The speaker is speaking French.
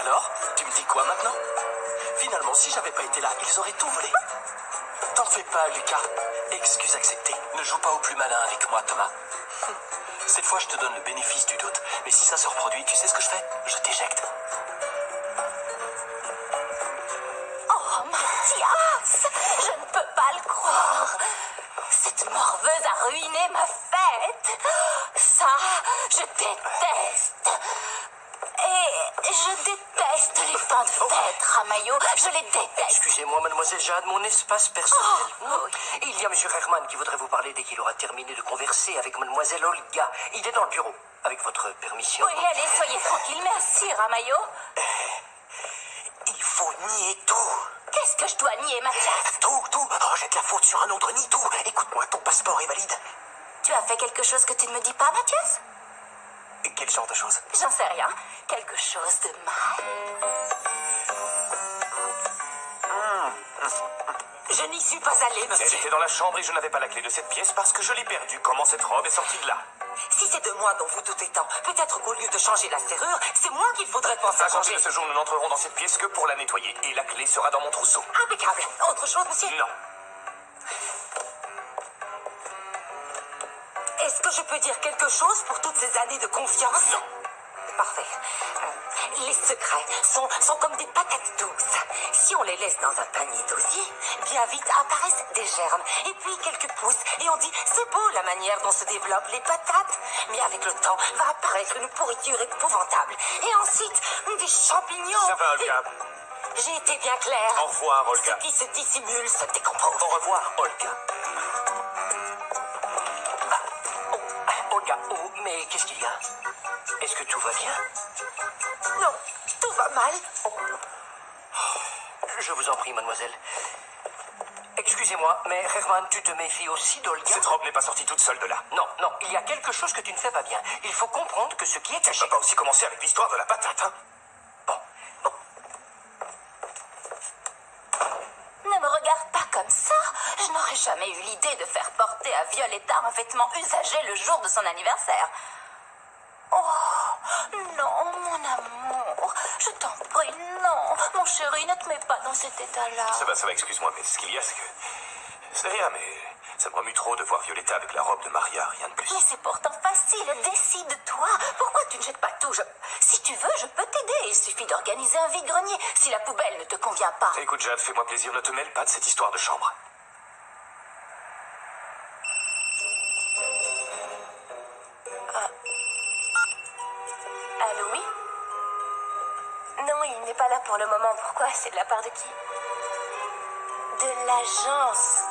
Alors, tu me dis quoi maintenant? Finalement, si j'avais pas été là, ils auraient tout volé. T'en fais pas, Lucas. Excuse acceptée. Ne joue pas au plus malin avec moi, Thomas. Cette fois, je te donne le bénéfice du doute. Mais si ça se reproduit, tu sais ce que je fais? Je t'éjecte. Oh, Mathias! Je ne peux pas le croire. Cette morveuse a ruiné ma fête. Ça, je déteste. Et je déteste les fins de fête, Ramayo. Je les déteste. Excusez-moi, mademoiselle Jade, mon espace personnel. Oh, oui. Il y a monsieur Herman qui voudrait vous parler dès qu'il aura terminé de converser avec mademoiselle Olga. Il est dans le bureau, avec votre permission. Oui, allez, soyez tranquille. Merci, Ramayo. Il faut nier tout. Qu'est-ce que je dois nier, Mathias? Tout. Rejette la faute sur un autre, nie tout. Écoute-moi, ton passeport est valide. Tu as fait quelque chose que tu ne me dis pas, Mathias? Et quel genre de choses? J'en sais rien. Quelque chose de mal. Je n'y suis pas allée, Elle monsieur. était dans la chambre et je n'avais pas la clé de cette pièce parce que je l'ai perdue. Comment cette robe est sortie de là? Si c'est de moi dont vous doutez tant, peut-être qu'au lieu de changer la serrure, c'est moi qu'il faudrait penser à À compter changer. de ce jour, nous n'entrerons dans cette pièce que pour la nettoyer. Et la clé sera dans mon trousseau. Impeccable. Autre chose, monsieur? Non. Est-ce que je peux dire quelque chose pour toutes ces années de confiance? Parfait. Les secrets sont comme des patates douces. Si on les laisse dans un panier d'osier, bien vite apparaissent des germes et puis quelques pousses. Et on dit, c'est beau la manière dont se développent les patates. Mais avec le temps, va apparaître une pourriture épouvantable. Et ensuite, des champignons. Ça va, Olga. J'ai été bien claire. Au revoir, Olga. Ce qui se dissimule se décompose. Au revoir, Olga. Olga, mais qu'est-ce qu'il y a? Est-ce que tout va bien? Non, tout va mal. Je vous en prie, mademoiselle. Excusez-moi, mais Herman, tu te méfies aussi d'Olga? Cette robe n'est pas sortie toute seule de là. Non, il y a quelque chose que tu ne fais pas bien. Il faut comprendre que ce qui est Tu caché... vas pas aussi commencer avec l'histoire de la patate, hein? Bon. Ne me regarde pas comme ça. Je n'aurais jamais eu l'idée de faire porter à Violetta un vêtement usagé le jour de son anniversaire. Oh, non, mon amour. Je t'en prie, non. Mon chéri, ne te mets pas dans cet état-là. Ça va, excuse-moi, mais ce qu'il y a, c'est que... C'est rien, mais ça me remue trop de voir Violetta avec la robe de Maria, rien de plus. Mais c'est pourtant facile, décide-toi. Pourquoi tu ne jettes pas tout? Si tu veux, je peux t'aider. Il suffit d'organiser un vide-grenier si la poubelle ne te convient pas. Écoute, Jade, fais-moi plaisir, ne te mêle pas de cette histoire de chambre. Allô, oui? Non, il n'est pas là pour le moment. Pourquoi? C'est de la part de qui? De l'agence.